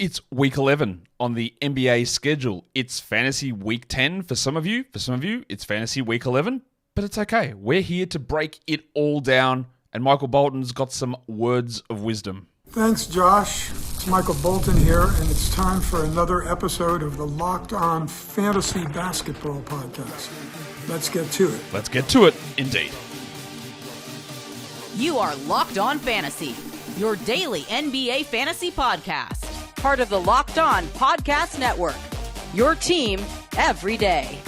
It's week 11 on the NBA schedule. It's fantasy week 10 for some of you. For some of you, it's fantasy week 11, but it's okay. We're here to break it all down, and Michael Bolton's got some words of wisdom. Thanks, Josh. It's Michael Bolton here, and it's time for another episode of the Locked On Fantasy Basketball Podcast. Let's get to it. Let's get to it, indeed. You are Locked On Fantasy, your daily NBA fantasy podcast. Part of the Locked On Podcast Network, your team every day.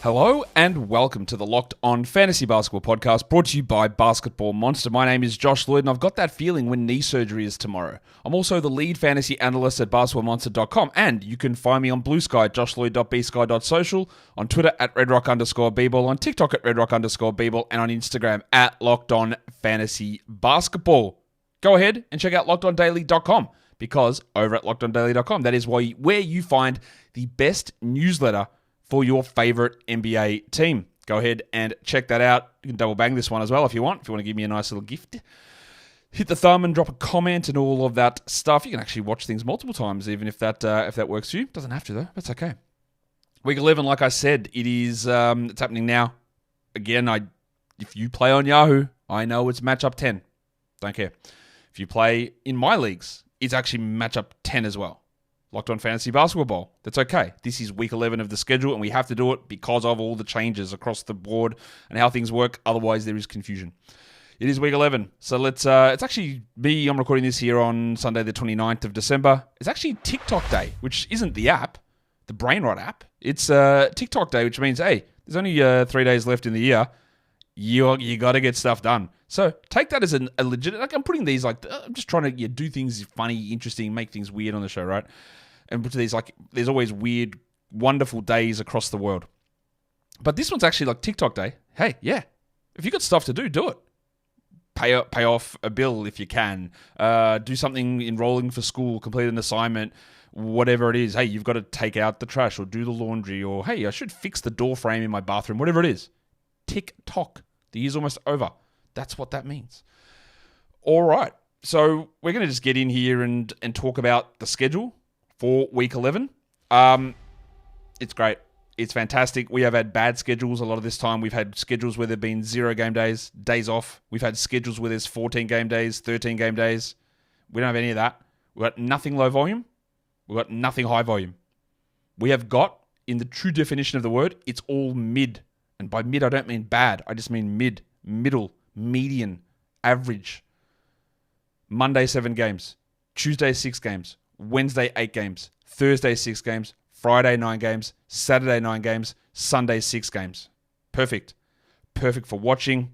Hello and welcome to the Locked On Fantasy Basketball Podcast, brought to you by Basketball Monster. My name is Josh Lloyd, and I've got that feeling when knee surgery is tomorrow. I'm also the lead fantasy analyst at basketballmonster.com, and you can find me on Blue Sky, joshloyd.bsky.social, on Twitter at redrock_bball, on TikTok at redrock_bball, and on Instagram at Locked On Fantasy Basketball. Go ahead and check out lockedondaily.com, because over at lockedondaily.com, that is where you find the best newsletter for your favorite NBA team. Go ahead and check that out. You can double bang this one as well if you want. If you want to give me a nice little gift, hit the thumb and drop a comment and all of that stuff. You can actually watch things multiple times, even if that works for you. Doesn't have to though. That's okay. Week 11, like I said, it's happening now. Again, if you play on Yahoo, I know it's matchup 10. Don't care. If you play in my leagues, it's actually matchup 10 as well. Locked On Fantasy Basketball. That's okay. This is week 11 of the schedule, and we have to do it because of all the changes across the board and how things work. Otherwise, there is confusion. It is week 11. So it's actually me. I'm recording this here on Sunday, the 29th of December. It's actually TikTok Day, which isn't the app, the Brainrot app. It's TikTok Day, which means, hey, there's only 3 days left in the year. You got to get stuff done. So take that as a legit. Like I'm putting these I'm just trying to do things funny, interesting, make things weird on the show, right? And put these there's always weird, wonderful days across the world. But this one's actually like TikTok Day. Hey, yeah, if you got stuff to do it. Pay off a bill if you can. Do something enrolling for school, complete an assignment, whatever it is. Hey, you've got to take out the trash or do the laundry, or hey, I should fix the door frame in my bathroom, whatever it is. TikTok. The year's almost over. That's what that means. All right. So we're going to just get in here and talk about the schedule for week 11. It's great. It's fantastic. We have had bad schedules a lot of this time. We've had schedules where there have been 0 game days off. We've had schedules where there's 14 game days, 13 game days. We don't have any of that. We've got nothing low volume. We've got nothing high volume. We have got, in the true definition of the word, it's all mid. And by mid, I don't mean bad. I just mean mid, middle, median, average. Monday, 7 games. Tuesday, 6 games. Wednesday, 8 games. Thursday, 6 games. Friday, 9 games. Saturday, 9 games. Sunday, 6 games. Perfect. Perfect for watching.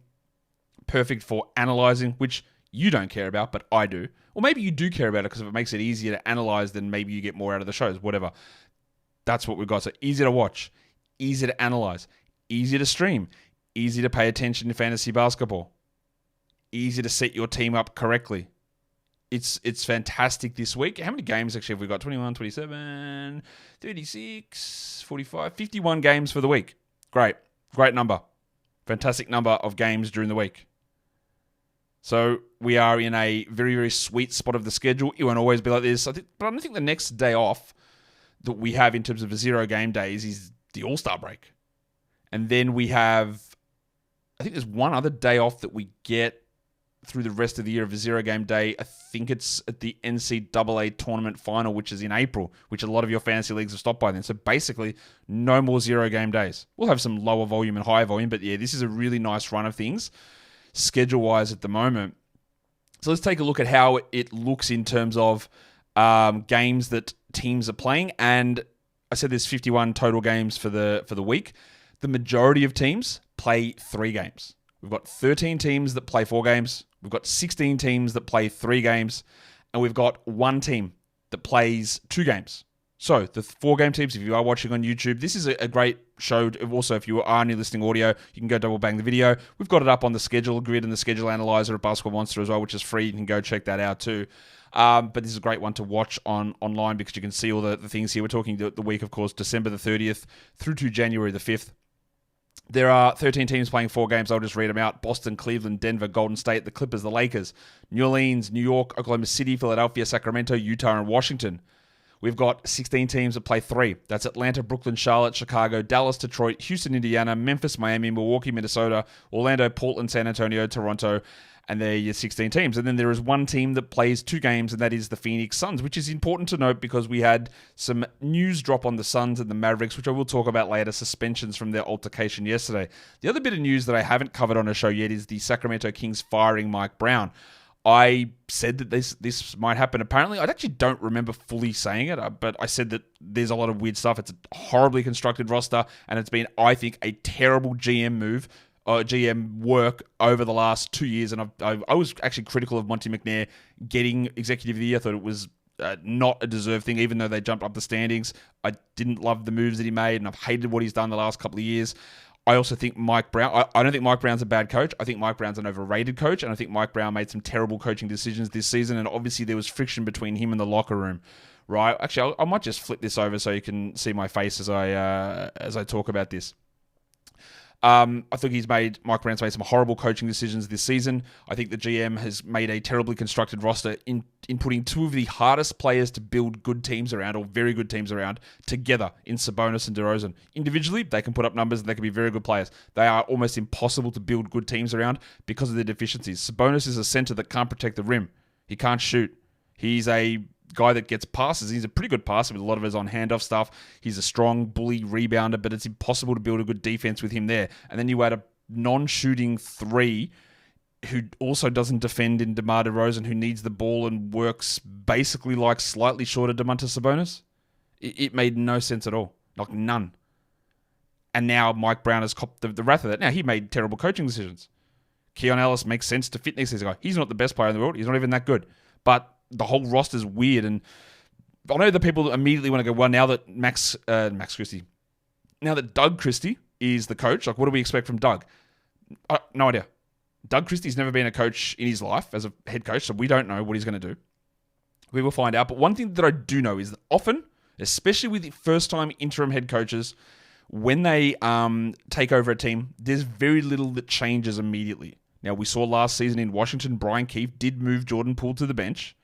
Perfect for analyzing, which you don't care about, but I do. Or maybe you do care about it because if it makes it easier to analyze, then maybe you get more out of the shows, whatever. That's what we've got. So easy to watch, easy to analyze, easy to stream, easy to pay attention to fantasy basketball, easy to set your team up correctly. It's fantastic this week. How many games actually have we got? 21, 27, 36, 45, 51 games for the week. Great number. Fantastic number of games during the week. So we are in a very, very sweet spot of the schedule. It won't always be like this. But I don't think the next day off that we have in terms of 0 game days is the All-Star break. And then we have, I think there's one other day off that we get through the rest of the year of a 0 game day. I think it's at the NCAA tournament final, which is in April, which a lot of your fantasy leagues have stopped by then. So basically, no more 0 game days. We'll have some lower volume and higher volume, but yeah, this is a really nice run of things, schedule-wise at the moment. So let's take a look at how it looks in terms of games that teams are playing. And I said there's 51 total games for the week. The majority of teams play 3 games. We've got 13 teams that play 4 games. We've got 16 teams that play 3 games. And we've got 1 team that plays 2 games. So the 4-game teams, if you are watching on YouTube, this is a great show. Also, if you are only listening audio, you can go double bang the video. We've got it up on the schedule grid and the schedule analyzer at Basketball Monster as well, which is free. You can go check that out too. But this is a great one to watch online because you can see all the things here. We're talking the week, of course, December the 30th through to January the 5th. There are 13 teams playing 4 games. I'll just read them out. Boston, Cleveland, Denver, Golden State, the Clippers, the Lakers, New Orleans, New York, Oklahoma City, Philadelphia, Sacramento, Utah, and Washington. We've got 16 teams that play 3. That's Atlanta, Brooklyn, Charlotte, Chicago, Dallas, Detroit, Houston, Indiana, Memphis, Miami, Milwaukee, Minnesota, Orlando, Portland, San Antonio, Toronto, and they're your 16 teams. And then there is one team that plays 2 games, and that is the Phoenix Suns, which is important to note because we had some news drop on the Suns and the Mavericks, which I will talk about later, suspensions from their altercation yesterday. The other bit of news that I haven't covered on a show yet is the Sacramento Kings firing Mike Brown. I said that this might happen. Apparently, I actually don't remember fully saying it, but I said that there's a lot of weird stuff. It's a horribly constructed roster, and it's been, I think, a terrible GM move, GM work over the last 2 years. And I was actually critical of Monty McNair getting Executive of the Year. I thought it was not a deserved thing, even though they jumped up the standings. I didn't love the moves that he made, and I've hated what he's done the last couple of years. I also think Mike Brown, I don't think Mike Brown's a bad coach. I think Mike Brown's an overrated coach, and I think Mike Brown made some terrible coaching decisions this season, and obviously there was friction between him and the locker room, right? Actually, I might just flip this over so you can see my face as I talk about this. I think Mike Brown's made some horrible coaching decisions this season. I think the GM has made a terribly constructed roster in putting 2 of the hardest players to build good teams around, or very good teams around, together in Sabonis and DeRozan. Individually, they can put up numbers and they can be very good players. They are almost impossible to build good teams around because of their deficiencies. Sabonis is a center that can't protect the rim. He can't shoot. He's a guy that gets passes. He's a pretty good passer with a lot of his on handoff stuff. He's a strong bully rebounder, but it's impossible to build a good defense with him there. And then you add a non-shooting 3 who also doesn't defend in DeMar DeRozan, who needs the ball and works basically like slightly shorter Domantas Sabonis. It made no sense at all. Like none. And now Mike Brown has copped the wrath of that. Now, he made terrible coaching decisions. Keon Ellis makes sense to fit next to this guy. He's not the best player in the world. He's not even that good. But the whole roster's weird, and I know the people immediately want to go, well, now that Doug Christie is the coach, like, what do we expect from Doug? No idea. Doug Christie's never been a coach in his life as a head coach, so we don't know what he's going to do. We will find out. But one thing that I do know is that often, especially with first-time interim head coaches, when they take over a team, there's very little that changes immediately. Now, we saw last season in Washington, Brian Keefe did move Jordan Poole to the bench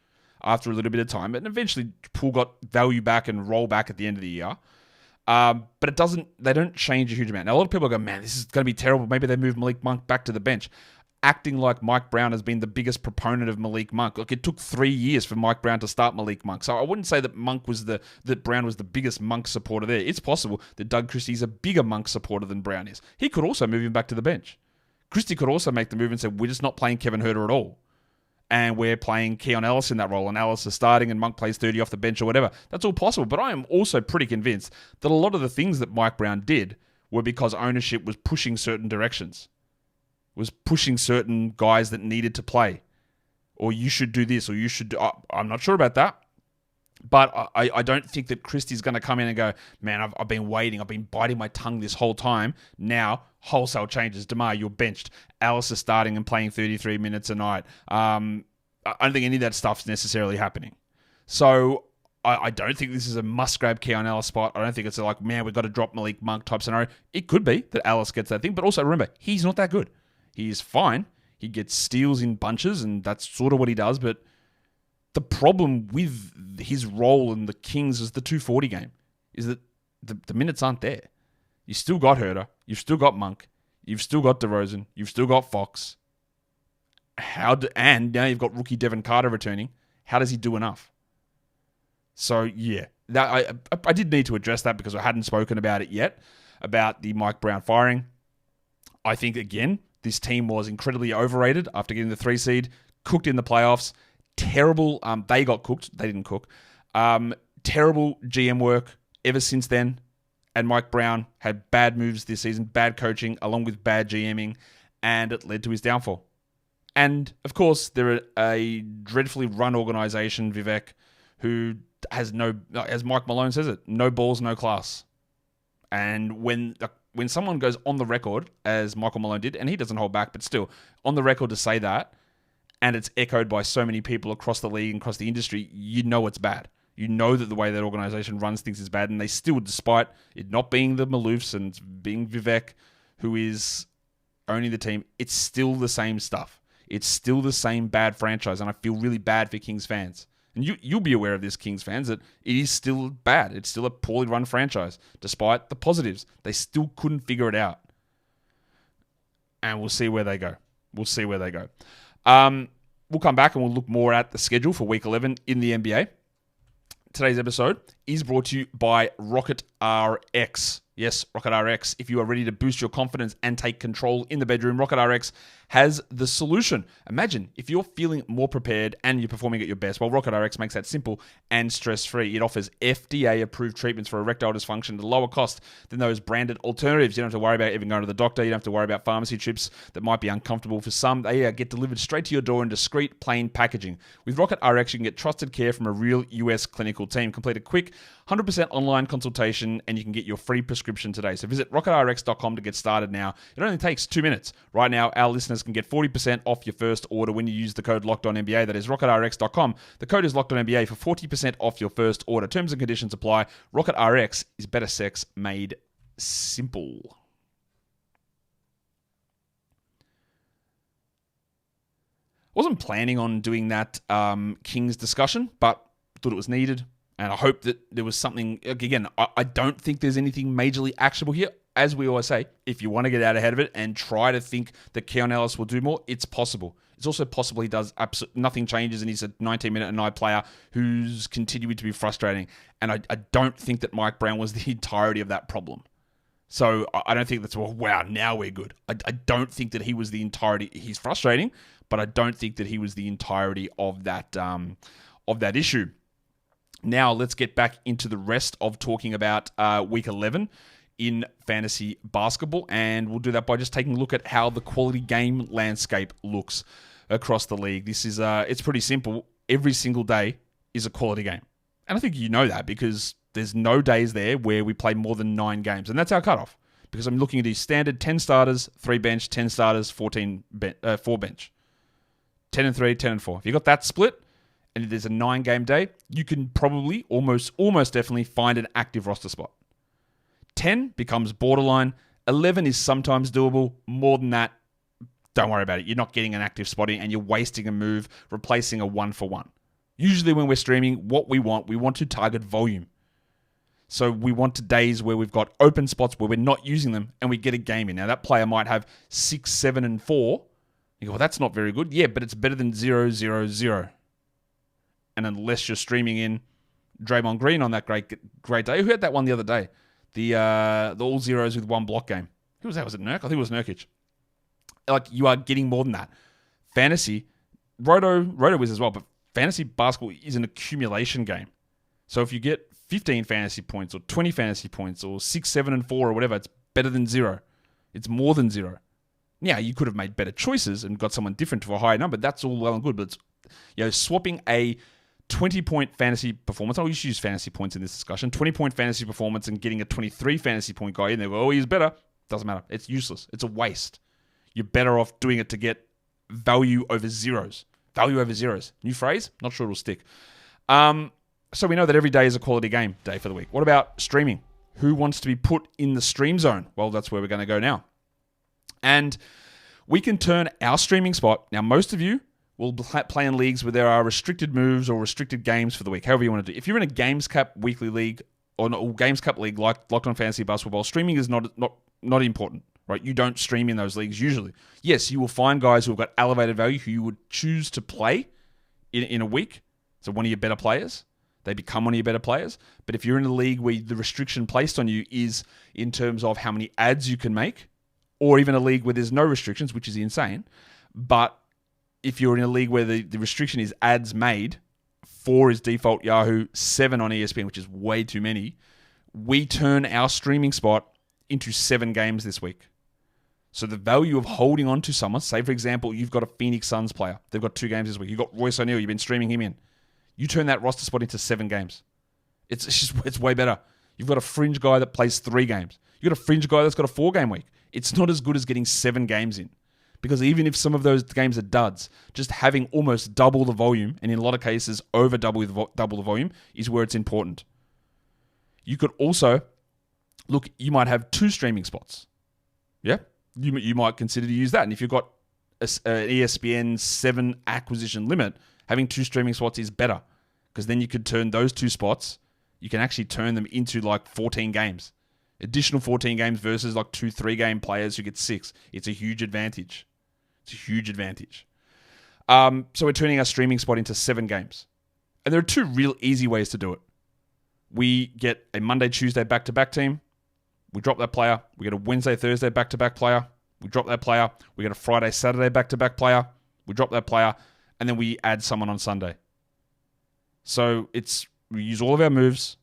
after a little bit of time, and eventually Poole got value back and roll back at the end of the year. But they don't change a huge amount. Now, a lot of people go, man, this is going to be terrible. Maybe they move Malik Monk back to the bench. Acting like Mike Brown has been the biggest proponent of Malik Monk. Look, it took 3 years for Mike Brown to start Malik Monk. So I wouldn't say that Brown was the biggest Monk supporter there. It's possible that Doug Christie's a bigger Monk supporter than Brown is. He could also move him back to the bench. Christie could also make the move and say, we're just not playing Kevin Huerter at all. And we're playing Keon Ellis in that role, and Ellis is starting, and Monk plays 30 off the bench or whatever. That's all possible. But I am also pretty convinced that a lot of the things that Mike Brown did were because ownership was pushing certain directions, was pushing certain guys that needed to play. Or you should do this, or you should do... I'm not sure about that. But I don't think that Christie's going to come in and go, man, I've been waiting. I've been biting my tongue this whole time. Now, wholesale changes. DeMar, you're benched. Alice is starting and playing 33 minutes a night. I don't think any of that stuff's necessarily happening. So I don't think this is a must-grab Keon Ellis spot. I don't think it's like, man, we've got to drop Malik Monk type scenario. It could be that Ellis gets that thing. But also remember, he's not that good. He is fine. He gets steals in bunches, and that's sort of what he does. But the problem with his role in the Kings is the 240 game, is that the minutes aren't there. You still got Huerter, you've still got Monk, you've still got DeRozan, you've still got Fox. And now you've got rookie Devin Carter returning. How does he do enough? So yeah, I did need to address that because I hadn't spoken about it yet, about the Mike Brown firing. I think, again, this team was incredibly overrated after getting the 3 seed, cooked in the playoffs. Terrible. They got cooked. They didn't cook. Terrible GM work ever since then. And Mike Brown had bad moves this season, bad coaching, along with bad GMing, and it led to his downfall. And, of course, they're a dreadfully run organization, Vivek, who has no, as Mike Malone says it, no balls, no class. And when someone goes on the record, as Michael Malone did, and he doesn't hold back, but still, on the record to say that, and it's echoed by so many people across the league and across the industry, you know it's bad. You know that the way that organization runs things is bad, and they still, despite it not being the Maloofs and being Vivek, who is owning the team, it's still the same stuff. It's still the same bad franchise, and I feel really bad for Kings fans. And you'll be aware of this, Kings fans, that it is still bad. It's still a poorly run franchise, despite the positives. They still couldn't figure it out. And we'll see where they go. We'll come back and we'll look more at the schedule for Week 11 in the NBA. Today's episode is brought to you by Rocket RX. Yes, Rocket RX. If you are ready to boost your confidence and take control in the bedroom, Rocket RX has the solution. Imagine if you're feeling more prepared and you're performing at your best. Well, Rocket RX makes that simple and stress-free. It offers FDA-approved treatments for erectile dysfunction at a lower cost than those branded alternatives. You don't have to worry about even going to the doctor. You don't have to worry about pharmacy trips that might be uncomfortable for some. They get delivered straight to your door in discreet, plain packaging. With Rocket RX, you can get trusted care from a real US clinical team. Complete a quick 100% online consultation and you can get your free prescription today. So visit rocketrx.com to get started now. It only takes 2 minutes. Right now, our listeners can get 40% off your first order when you use the code LOCKEDONNBA. That is rocketrx.com. The code is LOCKEDONNBA for 40% off your first order. Terms and conditions apply. Rocket RX is better sex made simple. Wasn't planning on doing that Kings discussion, but thought it was needed. And I hope that there was something, again, I don't think there's anything majorly actionable here. As we always say, if you want to get out ahead of it and try to think that Keon Ellis will do more, it's possible. It's also possible he does nothing changes and he's a 19-minute a night player who's continuing to be frustrating. And I don't think that Mike Brown was the entirety of that problem. So I don't think that's, well, wow, now we're good. I don't think that he was the entirety. He's frustrating, but I don't think that he was the entirety of that issue. Now, let's get back into the rest of talking about Week 11 in fantasy basketball, and we'll do that by just taking a look at how the quality game landscape looks across the league. This is it's pretty simple. Every single day is a quality game. And I think you know that because there's no days there where we play more than 9 games, and that's our cutoff. Because I'm looking at these standard 10 starters, 3 bench, 10 starters, 4 bench. 10 and 3, 10 and 4. If you got that split, and there's a 9-game day, you can probably, almost definitely find an active roster spot. 10 becomes borderline. 11 is sometimes doable. More than that, don't worry about it. You're not getting an active spot in, and you're wasting a move, replacing a 1-for-1. Usually when we're streaming, what we want to target volume. So we want days where we've got open spots where we're not using them, and we get a game in. Now, that player might have 6, 7, and 4. You go, well, that's not very good. Yeah, but it's better than 0, 0, 0. And unless you're streaming in Draymond Green on that great day. Who had that one the other day? The all zeros with 1 block game. Who was that? Was it Nurk? I think it was Nurkic. Like, you are getting more than that. Fantasy, Roto is as well, but fantasy basketball is an accumulation game. So if you get 15 fantasy points or 20 fantasy points or 6, 7, and 4 or whatever, it's better than 0. It's more than 0. Yeah, you could have made better choices and got someone different to a higher number. That's all well and good, but it's, swapping a 20-point fantasy performance. I should use fantasy points in this discussion. 20-point fantasy performance and getting a 23 fantasy point guy in there. Oh, he's better. Doesn't matter. It's useless. It's a waste. You're better off doing it to get value over zeros. Value over zeros. New phrase? Not sure it'll stick. So we know that every day is a quality game day for the week. What about streaming? Who wants to be put in the stream zone? Well, that's where we're going to go now. And we can turn our streaming spot. Now, most of you will play in leagues where there are restricted moves or restricted games for the week, however you want to do it. If you're in a Games Cap weekly league or Games Cup league like Locked On Fantasy Basketball, streaming is not important, right? You don't stream in those leagues usually. Yes, you will find guys who have got elevated value who you would choose to play in a week. So one of your better players. They become one of your better players. But if you're in a league where the restriction placed on you is in terms of how many ads you can make, or even a league where there's no restrictions, which is insane, but if you're in a league where the restriction is ads made, 4 is default Yahoo, 7 on ESPN, which is way too many, we turn our streaming spot into 7 games this week. So the value of holding on to someone, say for example, you've got a Phoenix Suns player. They've got 2 games this week. You've got Royce O'Neal. You've been streaming him in. You turn that roster spot into 7 games. It's way better. You've got a fringe guy that plays 3 games. You've got a fringe guy that's got a 4-game week. It's not as good as getting 7 games in. Because even if some of those games are duds, just having almost double the volume, and in a lot of cases over double the volume, is where it's important. You could also, look, you might have 2 streaming spots. Yeah, you might consider to use that. And if you've got an ESPN 7 acquisition limit, having 2 streaming spots is better, because then you could turn those 2 spots, you can actually turn them into like 14 games. Additional 14 games versus like 2 3-game players who get 6. It's a huge advantage. So we're turning our streaming spot into 7 games. And there are 2 real easy ways to do it. We get a Monday, Tuesday back-to-back team. We drop that player. We get a Wednesday, Thursday back-to-back player. We drop that player. We get a Friday, Saturday back-to-back player. We drop that player. And then we add someone on Sunday. So we use all of our moves,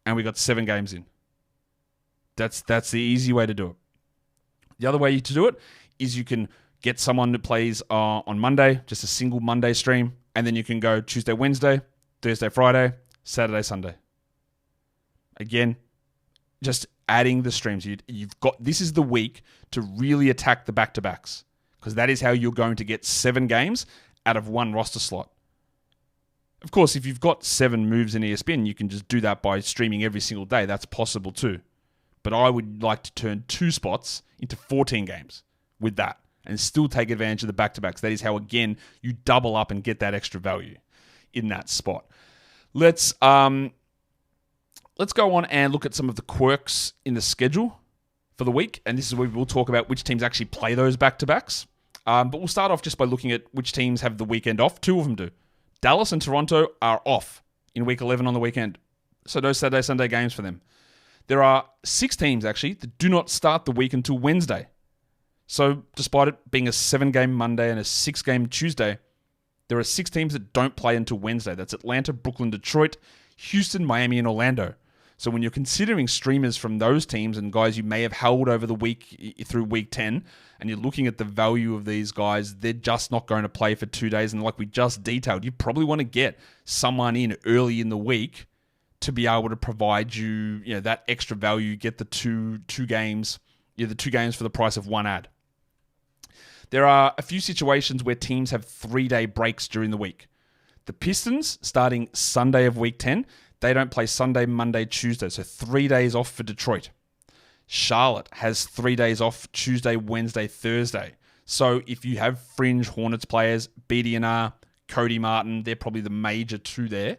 and we got 7 games in. That's the easy way to do it. The other way to do it is you can get someone that plays on Monday, just a single Monday stream, and then you can go Tuesday, Wednesday, Thursday, Friday, Saturday, Sunday. Again, just adding the streams. This is the week to really attack the back-to-backs, because that is how you're going to get 7 games out of 1 roster slot. Of course, if you've got 7 moves in ESPN, you can just do that by streaming every single day. That's possible too. But I would like to turn 2 spots into 14 games with that and still take advantage of the back-to-backs. That is how, again, you double up and get that extra value in that spot. Let's go on and look at some of the quirks in the schedule for the week. And this is where we'll talk about which teams actually play those back-to-backs. But we'll start off just by looking at which teams have the weekend off. 2 of them do. Dallas and Toronto are off in week 11 on the weekend. So no Saturday, Sunday games for them. There are 6 teams, actually, that do not start the week until Wednesday. So despite it being a 7-game Monday and a 6-game Tuesday, there are 6 teams that don't play until Wednesday. That's Atlanta, Brooklyn, Detroit, Houston, Miami, and Orlando. So when you're considering streamers from those teams and guys you may have held over the week through week 10, and you're looking at the value of these guys, they're just not going to play for 2 days. And like we just detailed, you probably want to get someone in early in the week to be able to provide you, that extra value, get the two games, the 2 games for the price of 1 ad. There are a few situations where teams have 3-day breaks during the week. The Pistons, starting Sunday of week 10, they don't play Sunday, Monday, Tuesday, so 3 days off for Detroit. Charlotte has 3 days off Tuesday, Wednesday, Thursday. So if you have fringe Hornets players, BDNR, Cody Martin, they're probably the major 2 there.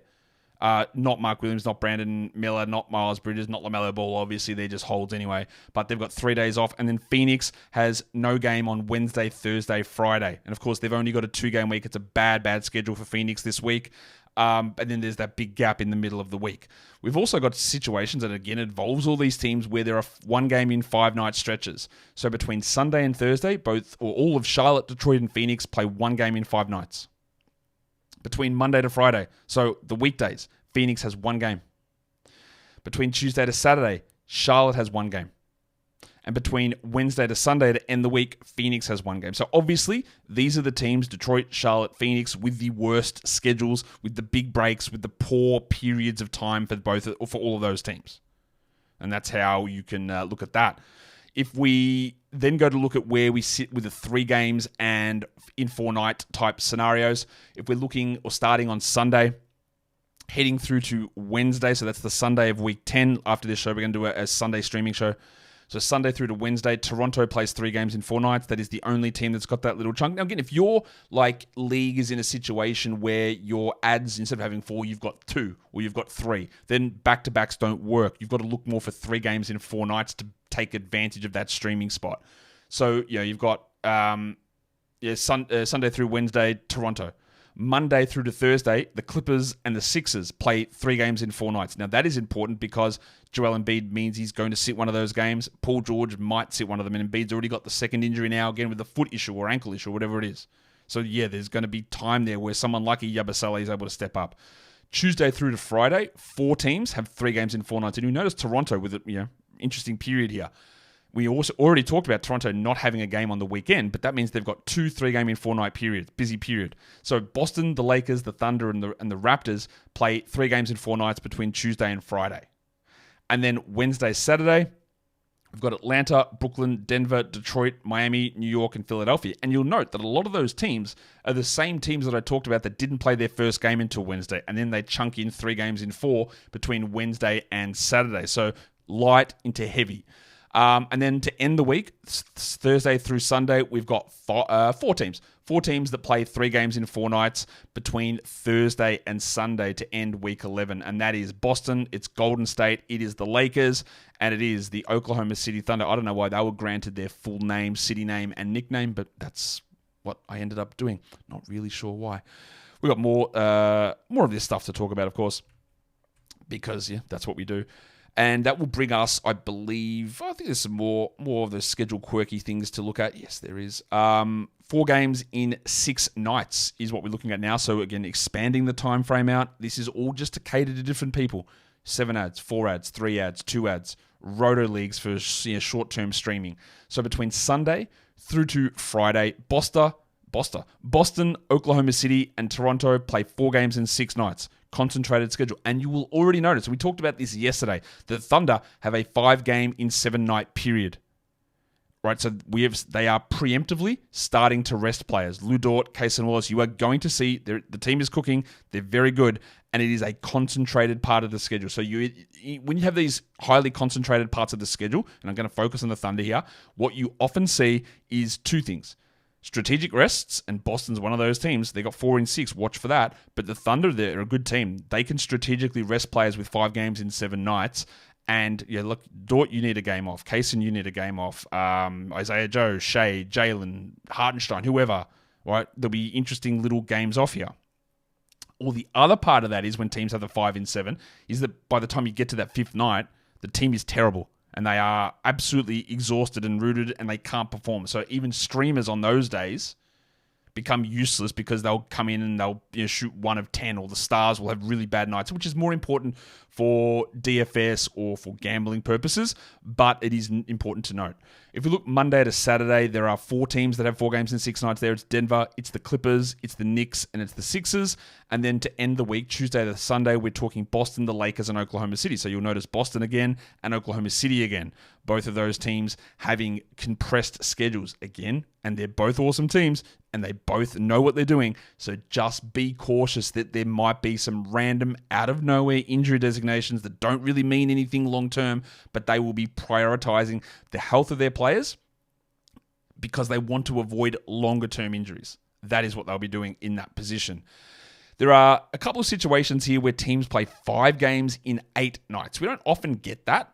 Not Mark Williams, not Brandon Miller, not Miles Bridges, not LaMelo Ball. Obviously, they're just holds anyway. But they've got 3 days off. And then Phoenix has no game on Wednesday, Thursday, Friday. And of course, they've only got a 2-game week. It's a bad schedule for Phoenix this week. And then there's that big gap in the middle of the week. We've also got situations that, again, involves all these teams where there are 1 game in 5-night stretches. So between Sunday and Thursday, all of Charlotte, Detroit, and Phoenix play 1 game in 5 nights. Between Monday to Friday, so the weekdays, Phoenix has 1 game. Between Tuesday to Saturday, Charlotte has 1 game. And between Wednesday to Sunday to end the week, Phoenix has 1 game. So obviously, these are the teams, Detroit, Charlotte, Phoenix, with the worst schedules, with the big breaks, with the poor periods of time for all of those teams. And that's how you can look at that. If we then go to look at where we sit with the 3 games and in 4-night type scenarios, if we're looking or starting on Sunday, heading through to Wednesday, so that's the Sunday of week 10. After this show, we're going to do a Sunday streaming show. So Sunday through to Wednesday, Toronto plays 3 games in 4 nights. That is the only team that's got that little chunk. Now, again, if your league is in a situation where your ads, instead of having 4, you've got 2 or you've got 3, then back-to-backs don't work. You've got to look more for 3 games in 4 nights to take advantage of that streaming spot. So, you've got Sunday through Wednesday, Toronto. Monday through to Thursday, the Clippers and the Sixers play 3 games in 4 nights. Now, that is important because Joel Embiid means he's going to sit one of those games. Paul George might sit one of them, and Embiid's already got the second injury now, again, with a foot issue or ankle issue or whatever it is. So, there's going to be time there where someone like a Yabusele is able to step up. Tuesday through to Friday, 4 teams have 3 games in 4 nights. And you notice Toronto with an interesting period here. We also already talked about Toronto not having a game on the weekend, but that means they've got 2 3-game in 4-night periods, busy period. So Boston, the Lakers, the Thunder, and the Raptors play 3 games in 4 nights between Tuesday and Friday. And then Wednesday, Saturday, we've got Atlanta, Brooklyn, Denver, Detroit, Miami, New York, and Philadelphia. And you'll note that a lot of those teams are the same teams that I talked about that didn't play their first game until Wednesday, and then they chunk in 3 games in 4 between Wednesday and Saturday. So light into heavy. And then to end the week, Thursday through Sunday, we've got four teams. 4 teams that play 3 games in 4 nights between Thursday and Sunday to end week 11. And that is Boston, it's Golden State, it is the Lakers, and it is the Oklahoma City Thunder. I don't know why they were granted their full name, city name, and nickname, but that's what I ended up doing. Not really sure why. We've got more of this stuff to talk about, of course, because, that's what we do. And that will bring us, I think there's some more of the schedule quirky things to look at. Yes, there is. 4 games in 6 nights is what we're looking at now. So again, expanding the time frame out. This is all just to cater to different people. 7 ads, 4 ads, 3 ads, 2 ads. Roto leagues for short-term streaming. So between Sunday through to Friday, Boston, Oklahoma City, and Toronto play 4 games in 6 nights. Concentrated schedule. And you will already notice, we talked about this yesterday, the Thunder have a 5-game in 7-night period. Right, so they are preemptively starting to rest players. Lou Dort, Case and Wallace, you are going to see the team is cooking. They're very good, and it is a concentrated part of the schedule. So when you have these highly concentrated parts of the schedule, and I'm going to focus on the Thunder here, what you often see is 2 things. Strategic rests, and Boston's one of those teams. They got 4 in 6. Watch for that. But the Thunder, they're a good team. They can strategically rest players with 5 games in 7 nights. And look, Dort, you need a game off. Kaysen, you need a game off. Isaiah Joe, Shea, Jalen, Hartenstein, whoever. Right? There'll be interesting little games off here. Or the other part of that is when teams have the 5 in 7, is that by the time you get to that 5th night, the team is terrible. And they are absolutely exhausted and rooted, and they can't perform. So even streamers on those days become useless because they'll come in and they'll shoot 1 of 10, or the stars will have really bad nights, which is more important for DFS or for gambling purposes, but it is important to note. If we look Monday to Saturday, there are 4 teams that have 4 games in 6 nights there. It's Denver, it's the Clippers, it's the Knicks, and it's the Sixers. And then to end the week, Tuesday to Sunday, we're talking Boston, the Lakers, and Oklahoma City. So you'll notice Boston again and Oklahoma City again. Both of those teams having compressed schedules again, and they're both awesome teams, and they both know what they're doing. So just be cautious that there might be some random out-of-nowhere injury designations that don't really mean anything long-term, but they will be prioritizing the health of their players because they want to avoid longer-term injuries. That is what they'll be doing in that position. There are a couple of situations here where teams play 5 games in 8 nights. We don't often get that.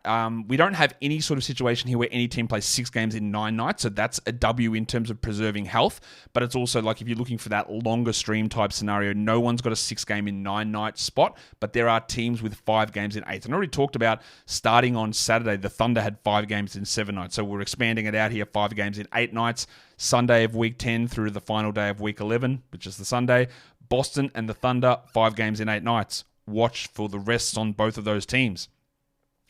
We don't have any sort of situation here where any team plays 6 games in 9 nights. So that's a W in terms of preserving health. But it's also like if you're looking for that longer stream type scenario, no one's got a 6 game in 9 night spot. But there are teams with 5 games in 8. And I already talked about starting on Saturday, the Thunder had 5 games in 7 nights. So we're expanding it out here, 5 games in 8 nights. Sunday of week 10 through the final day of week 11, which is the Sunday. Boston and the Thunder, 5 games in 8 nights. Watch for the rests on both of those teams.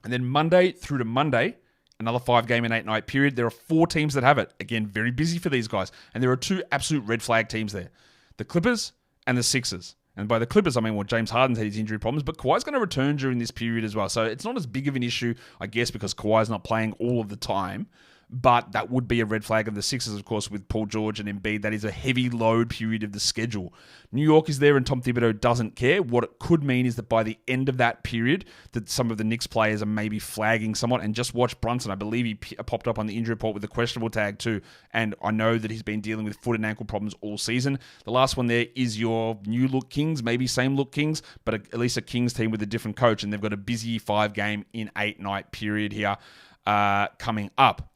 And then Monday through to Monday, another 5 game in 8 night period. There are 4 teams that have it. Again, very busy for these guys. And there are 2 absolute red flag teams there. The Clippers and the Sixers. And by the Clippers, I mean, James Harden's had his injury problems, but Kawhi's going to return during this period as well. So it's not as big of an issue, I guess, because Kawhi's not playing all of the time. But that would be a red flag of the Sixers, of course, with Paul George and Embiid. That is a heavy load period of the schedule. New York is there and Tom Thibodeau doesn't care. What it could mean is that by the end of that period, that some of the Knicks players are maybe flagging somewhat. And just watch Brunson. I believe he popped up on the injury report with a questionable tag too. And I know that he's been dealing with foot and ankle problems all season. The last one there is your new look Kings, maybe same look Kings, but at least a Kings team with a different coach. And they've got a busy 5 game in 8 night period here coming up.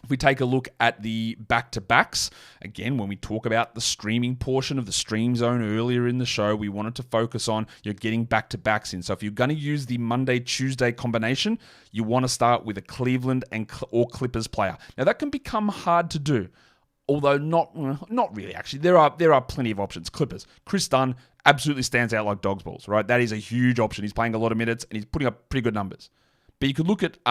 If we take a look at the back-to-backs, again, when we talk about the streaming portion of the Stream Zone earlier in the show, we wanted to focus on you're getting back-to-backs in. So if you're going to use the Monday-Tuesday combination, you want to start with a Cleveland or Clippers player. Now, that can become hard to do, although not really, actually. There are plenty of options. Clippers. Chris Dunn absolutely stands out like dog's balls, right? That is a huge option. He's playing a lot of minutes, and he's putting up pretty good numbers. But you could look at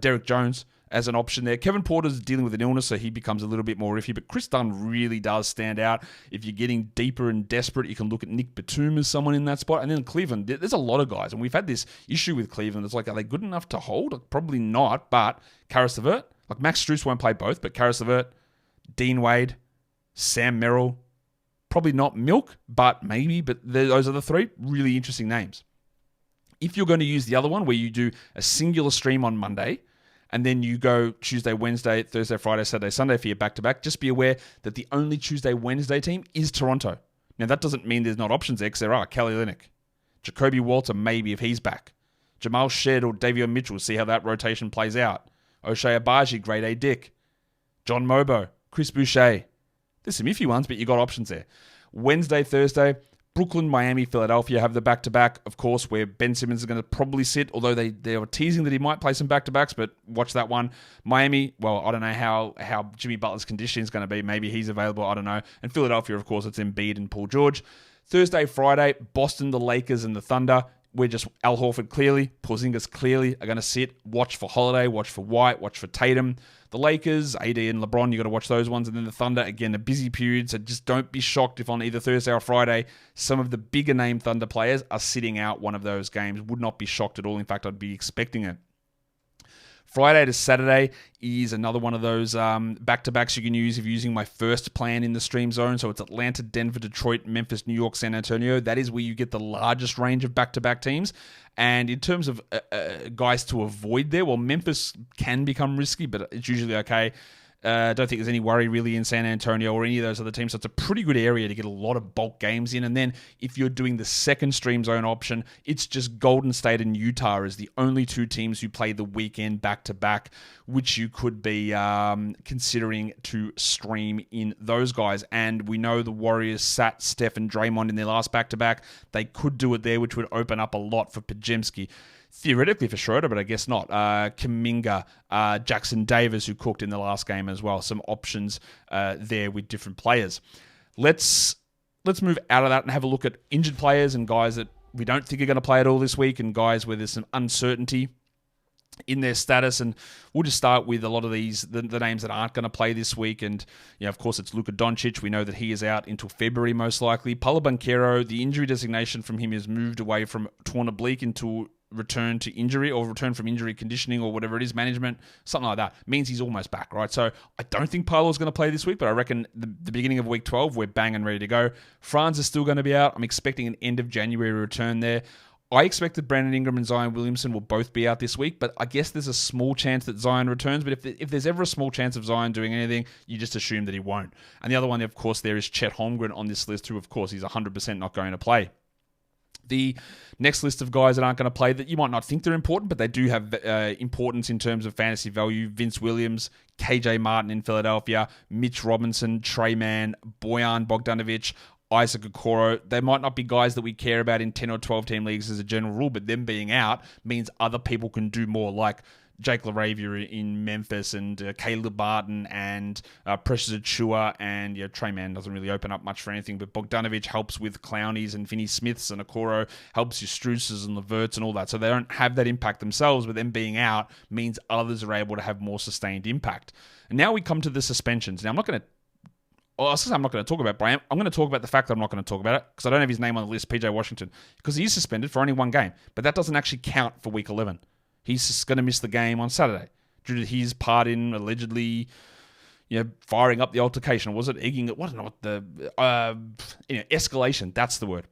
Derek Jones as an option there. Kevin Porter's dealing with an illness, so he becomes a little bit more iffy, but Chris Dunn really does stand out. If you're getting deeper and desperate, you can look at Nick Batum as someone in that spot. And then Cleveland, there's a lot of guys, and we've had this issue with Cleveland. It's like, are they good enough to hold? Probably not, but Karis LeVert, like Max Strus won't play both, but Karis LeVert, Dean Wade, Sam Merrill, probably not Milk, but maybe, but those are the 3 really interesting names. If you're going to use the other one where you do a singular stream on Monday, and then you go Tuesday, Wednesday, Thursday, Friday, Saturday, Sunday for your back-to-back, just be aware that the only Tuesday, Wednesday team is Toronto. Now, that doesn't mean there's not options there, because there are. Kelly Olynyk, Jacoby Walter, maybe if he's back. Jamal Shed or Davion Mitchell, see how that rotation plays out. O'Shea Abaji, grade A Dick. John Mobo, Chris Boucher. There's some iffy ones, but you got options there. Wednesday, Thursday, Brooklyn, Miami, Philadelphia have the back-to-back, of course, where Ben Simmons is going to probably sit, although they were teasing that he might play some back-to-backs, but watch that one. Miami, well, I don't know how Jimmy Butler's conditioning is going to be. Maybe he's available, I don't know. And Philadelphia, of course, it's Embiid and Paul George. Thursday, Friday, Boston, the Lakers, and the Thunder. We're just Al Horford clearly, Porzingis clearly are going to sit. Watch for Holiday, watch for White, watch for Tatum. The Lakers, AD and LeBron, you got to watch those ones. And then the Thunder, again, a busy period. So just don't be shocked if on either Thursday or Friday, some of the bigger name Thunder players are sitting out one of those games. Would not be shocked at all. In fact, I'd be expecting it. Friday to Saturday is another one of those back-to-backs you can use if you're using my first plan in the stream zone. So it's Atlanta, Denver, Detroit, Memphis, New York, San Antonio. That is where you get the largest range of back-to-back teams. And in terms of guys to avoid there, well, Memphis can become risky, but it's usually okay. I don't think there's any worry really in San Antonio or any of those other teams. So it's a pretty good area to get a lot of bulk games in. And then if you're doing the second stream zone option, it's just Golden State and Utah as the only two teams who play the weekend back-to-back, which you could be considering to stream in those guys. And we know the Warriors sat Steph and Draymond in their last back-to-back. They could do it there, which would open up a lot for Podziemski. Theoretically for Schroeder, but I guess not. Kuminga, Jackson Davis, who cooked in the last game as well. Some options there with different players. Let's move out of that and have a look at injured players and guys that we don't think are going to play at all this week and guys where there's some uncertainty in their status. And we'll just start with a lot of these, the names that aren't going to play this week. And, you know, of course, it's Luka Doncic. We know that he is out until February, most likely. Paolo Banchero, the injury designation from him is moved away from torn oblique into return to injury or return from injury conditioning or whatever it is, management, something like that. Means he's almost back, right? So I don't think Paolo's going to play this week, but I reckon the beginning of week 12, we're bang and ready to go. Franz is still going to be out. I'm expecting an end of January return there. I expect that Brandon Ingram and Zion Williamson will both be out this week, but I guess there's a small chance that Zion returns. But if there's ever a small chance of Zion doing anything, you just assume that he won't. And the other one, of course, there is Chet Holmgren on this list, who, of course, he's 100% not going to play. The next list of guys that aren't going to play that you might not think they're important, but they do have importance in terms of fantasy value. Vince Williams, KJ Martin in Philadelphia, Mitch Robinson, Trey Mann, Bojan Bogdanovic, Isaac Okoro. They might not be guys that we care about in 10 or 12 team leagues as a general rule, but them being out means other people can do more, like Jake LaRavia in Memphis and Caleb Barton and Precious Achua, and Trey Mann doesn't really open up much for anything, but Bogdanovic helps with Clownies and Finney Smiths, and Okoro helps your Struces and Leverts and all that. So they don't have that impact themselves, but them being out means others are able to have more sustained impact. And now we come to the suspensions. Now I'm not going to talk about Bryant. I'm going to talk about the fact that I'm not going to talk about it because I don't have his name on the list, PJ Washington, because he is suspended for only one game, but that doesn't actually count for week 11. He's just going to miss the game on Saturday due to his part in allegedly, firing up the altercation. Or was it egging it? What? Escalation. That's the word.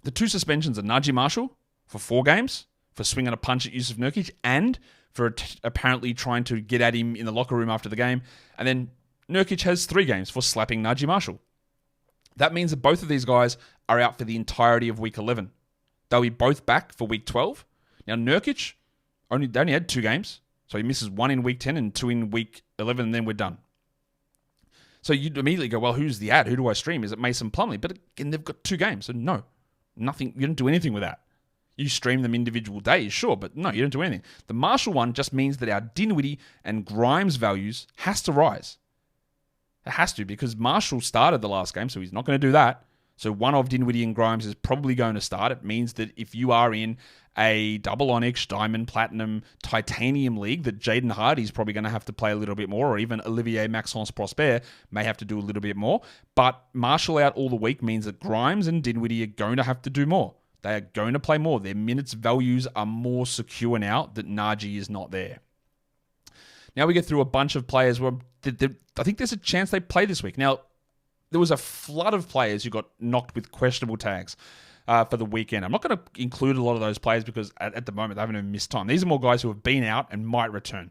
The two suspensions are Najee Marshall for 4 games for swinging a punch at Yusuf Nurkic and for apparently trying to get at him in the locker room after the game. And then Nurkic has 3 games for slapping Najee Marshall. That means that both of these guys are out for the entirety of week 11. They'll be both back for week 12. Now, Nurkic they only had 2 games, so he misses 1 in week 10 and 2 in week 11, and then we're done. So you'd immediately go, well, who's the ad? Who do I stream? Is it Mason Plumlee? But again, they've got 2 games, so no, nothing. You don't do anything with that. You stream them individual days, sure, but no, you don't do anything. The Marshall one just means that our Dinwiddie and Grimes values has to rise. It has to, because Marshall started the last game, so he's not going to do that. So one of Dinwiddie and Grimes is probably going to start. It means that if you are in a double onyx, diamond, platinum, titanium league, that Jaden Hardy's probably going to have to play a little bit more, or even Olivier Maxence Prosper may have to do a little bit more. But Marshall out all the week means that Grimes and Dinwiddie are going to have to do more. They are going to play more. Their minutes values are more secure now that Najee is not there. Now we get through a bunch of players where I think there's a chance they play this week. Now, there was a flood of players who got knocked with questionable tags for the weekend. I'm not going to include a lot of those players because at the moment they haven't even missed time. These are more guys who have been out and might return.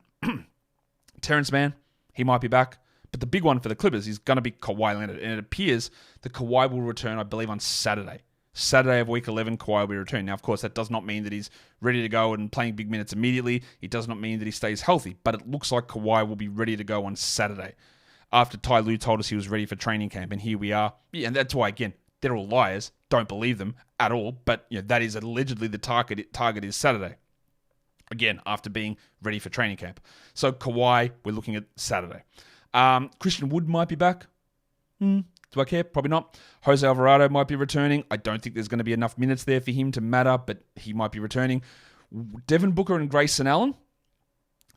Terrence Mann, he might be back. But the big one for the Clippers is going to be Kawhi Leonard. And it appears that Kawhi will return, I believe, on Saturday. Saturday of week 11, Kawhi will be returning. Now, of course, that does not mean that he's ready to go and playing big minutes immediately. It does not mean that he stays healthy. But it looks like Kawhi will be ready to go on Saturday. After Ty Lue told us he was ready for training camp. And here we are. Yeah, and that's why, again, they're all liars. Don't believe them at all. But that is allegedly the target is Saturday. Again, after being ready for training camp. So Kawhi, we're looking at Saturday. Christian Wood might be back. Do I care? Probably not. Jose Alvarado might be returning. I don't think there's going to be enough minutes there for him to matter, but he might be returning. Devin Booker and Grayson Allen,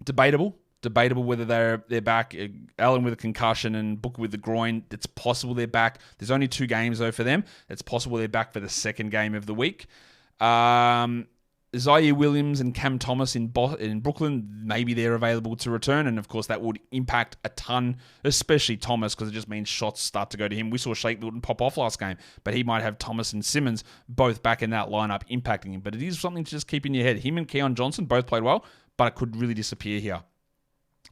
debatable. Debatable whether they're back. Allen with a concussion and Booker with the groin. It's possible they're back. There's only 2 games, though, for them. It's possible they're back for the second game of the week. Zaire Williams and Cam Thomas in Brooklyn, maybe they're available to return. And, of course, that would impact a ton, especially Thomas, because it just means shots start to go to him. We saw Shake Milton pop off last game, but he might have Thomas and Simmons both back in that lineup impacting him. But it is something to just keep in your head. Him and Keon Johnson both played well, but it could really disappear here.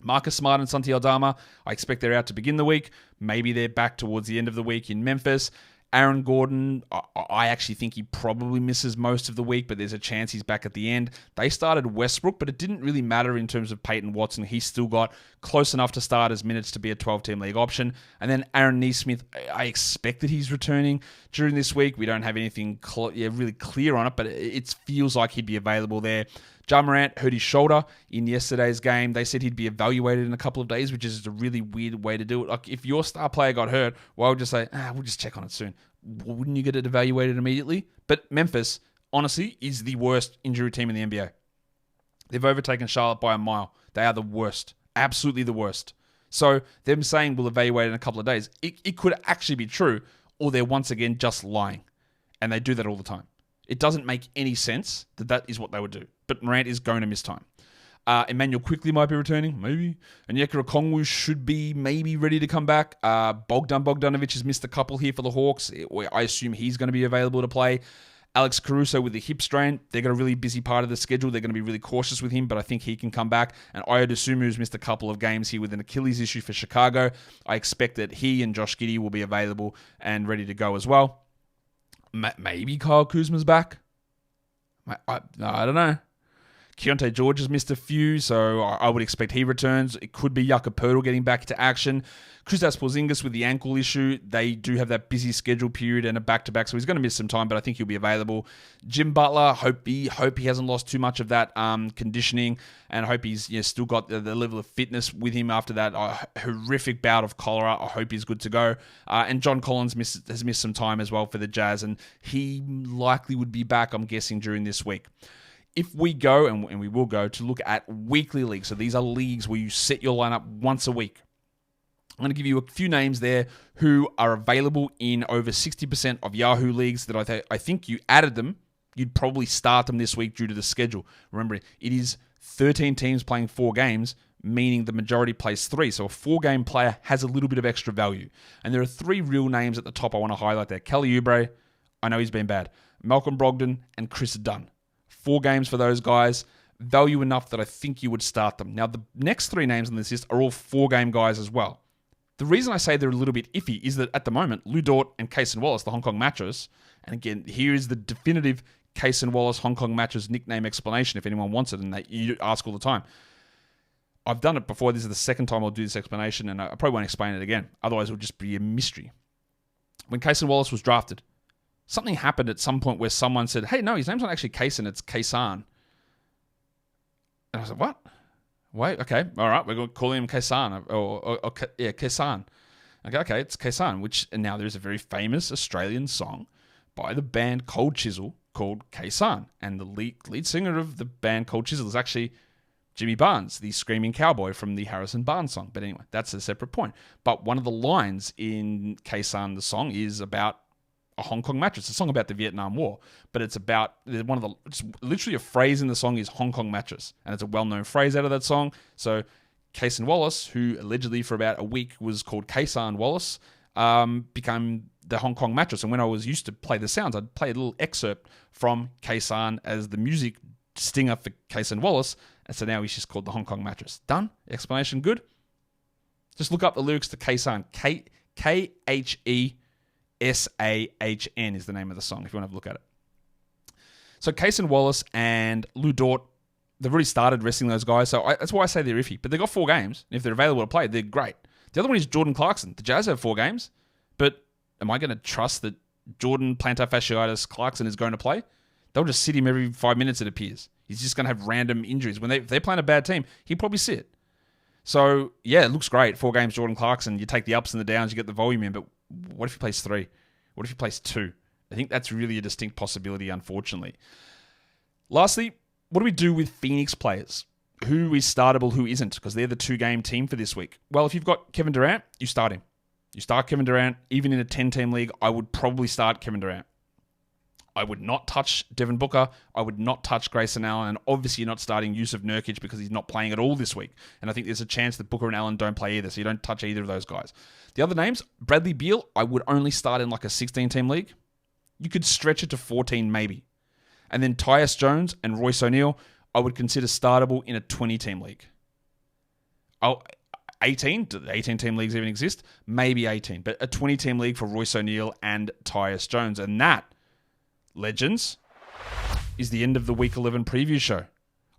Marcus Smart and Santi Aldama, I expect they're out to begin the week. Maybe they're back towards the end of the week in Memphis. Aaron Gordon, I actually think he probably misses most of the week, but there's a chance he's back at the end. They started Westbrook, but it didn't really matter in terms of Peyton Watson. He still got close enough to start his minutes to be a 12-team league option. And then Aaron Nesmith, I expect that he's returning during this week. We don't have anything really clear on it, but it feels like he'd be available there. Ja Morant hurt his shoulder in yesterday's game. They said he'd be evaluated in a couple of days, which is a really weird way to do it. Like, if your star player got hurt, well, I would just say, we'll just check on it soon. Wouldn't you get it evaluated immediately? But Memphis, honestly, is the worst injury team in the NBA. They've overtaken Charlotte by a mile. They are the worst. Absolutely the worst. So them saying we'll evaluate in a couple of days, it could actually be true, or they're once again just lying. And they do that all the time. It doesn't make any sense that is what they would do. But Morant is going to miss time. Emmanuel Quickly might be returning, maybe. Onyeka Okongwu should be maybe ready to come back. Bogdan Bogdanovic has missed a couple here for the Hawks. I assume he's going to be available to play. Alex Caruso with the hip strain. They've got a really busy part of the schedule. They're going to be really cautious with him, but I think he can come back. And Ayo Dosunmu's missed a couple of games here with an Achilles issue for Chicago. I expect that he and Josh Giddey will be available and ready to go as well. Maybe Kyle Kuzma's back. I don't know. Keontae George has missed a few, so I would expect he returns. It could be Jakob Poeltl getting back to action. Kristaps Porzingis with the ankle issue. They do have that busy schedule period and a back-to-back, so he's going to miss some time, but I think he'll be available. Jim Butler, hope he hasn't lost too much of that conditioning, and hope he's still got the level of fitness with him after that horrific bout of cholera. I hope he's good to go. And John Collins has missed some time as well for the Jazz, and he likely would be back, I'm guessing, during this week. If we go, and we will go, to look at weekly leagues, so these are leagues where you set your lineup once a week. I'm going to give you a few names there who are available in over 60% of Yahoo leagues that I think you added them. You'd probably start them this week due to the schedule. Remember, it is 13 teams playing 4 games, meaning the majority plays 3. So a 4-game player has a little bit of extra value. And there are 3 real names at the top I want to highlight there. Kelly Oubre, I know he's been bad. Malcolm Brogdon and Chris Dunn. 4 games for those guys. Value enough that I think you would start them. Now, the next 3 names on this list are all 4-game guys as well. The reason I say they're a little bit iffy is that at the moment, Lou Dort and Kaysen Wallace, the Hong Kong mattress, and again, here is the definitive Kaysen Wallace Hong Kong mattress nickname explanation if anyone wants it, and you ask all the time. I've done it before. This is the second time I'll do this explanation, and I probably won't explain it again. Otherwise, it would just be a mystery. When Kaysen Wallace was drafted, something happened at some point where someone said, hey, no, his name's not actually Kaysen, it's Kaysan. And I was like, what? Wait, okay, all right, we're going to call him Kaysan, Kaysan. Okay, it's Kaysan, and now there's a very famous Australian song by the band Cold Chisel called Kaysan, and the lead singer of the band Cold Chisel is actually Jimmy Barnes, the screaming cowboy from the Harrison Barnes song. But anyway, that's a separate point. But one of the lines in Kaysan, the song, is about a Hong Kong mattress. It's a song about the Vietnam War, but it's about literally a phrase in the song is Hong Kong mattress, and it's a well-known phrase out of that song. So Kaysen Wallace, who allegedly for about a week was called Kaysan Wallace, became the Hong Kong mattress. And when I was used to play the sounds, I'd play a little excerpt from Kaysan as the music stinger for Kaysen Wallace, And so now he's just called the Hong Kong mattress. Done? Explanation good? Just look up the lyrics to Kaysan. Khesahn is the name of the song if you want to have a look at it. So Kayson Wallace and Lou Dort, they've already started resting those guys. So that's why I say they're iffy. But they've got 4 games. And if they're available to play, they're great. The other one is Jordan Clarkson. The Jazz have 4 games. But am I going to trust that Jordan plantar fasciitis Clarkson is going to play? They'll just sit him every 5 minutes, it appears. He's just going to have random injuries. If they're playing a bad team, he'd probably sit. So, yeah, it looks great. 4 games, Jordan Clarkson. You take the ups and the downs, you get the volume in. But what if he plays 3? What if he plays 2? I think that's really a distinct possibility, unfortunately. Lastly, what do we do with Phoenix players? Who is startable, who isn't? Because they're the 2-game team for this week. Well, if you've got Kevin Durant, you start him. You start Kevin Durant. Even in a 10-team league, I would probably start Kevin Durant. I would not touch Devin Booker. I would not touch Grayson Allen. And obviously, you're not starting Yusuf Nurkic because he's not playing at all this week. And I think there's a chance that Booker and Allen don't play either, so you don't touch either of those guys. The other names, Bradley Beal, I would only start in like a 16-team league. You could stretch it to 14 maybe. And then Tyus Jones and Royce O'Neal, I would consider startable in a 20-team league. 18? Do the 18-team leagues even exist? Maybe 18. But a 20-team league for Royce O'Neal and Tyus Jones. And that, legends, is the end of the Week 11 preview show.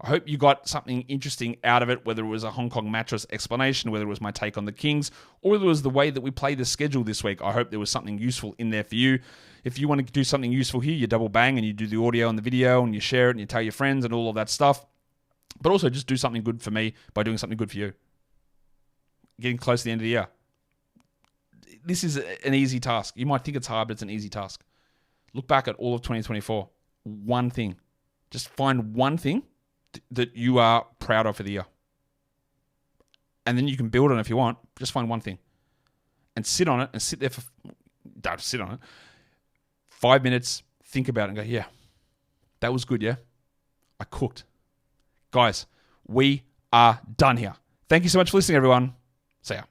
I hope you got something interesting out of it, whether it was a Hong Kong mattress explanation, whether it was my take on the Kings, or whether it was the way that we play the schedule this week. I hope there was something useful in there for you. If you want to do something useful here, you double bang and you do the audio and the video and you share it and you tell your friends and all of that stuff. But also just do something good for me by doing something good for you. Getting close to the end of the year. This is an easy task. You might think it's hard, but it's an easy task. Look back at all of 2024. One thing. Just find one thing that you are proud of for the year. And then you can build on it if you want. Just find one thing. And sit on it and sit there for... Don't sit on it. 5 minutes, think about it and go, yeah, that was good, yeah? I cooked. Guys, we are done here. Thank you so much for listening, everyone. See ya.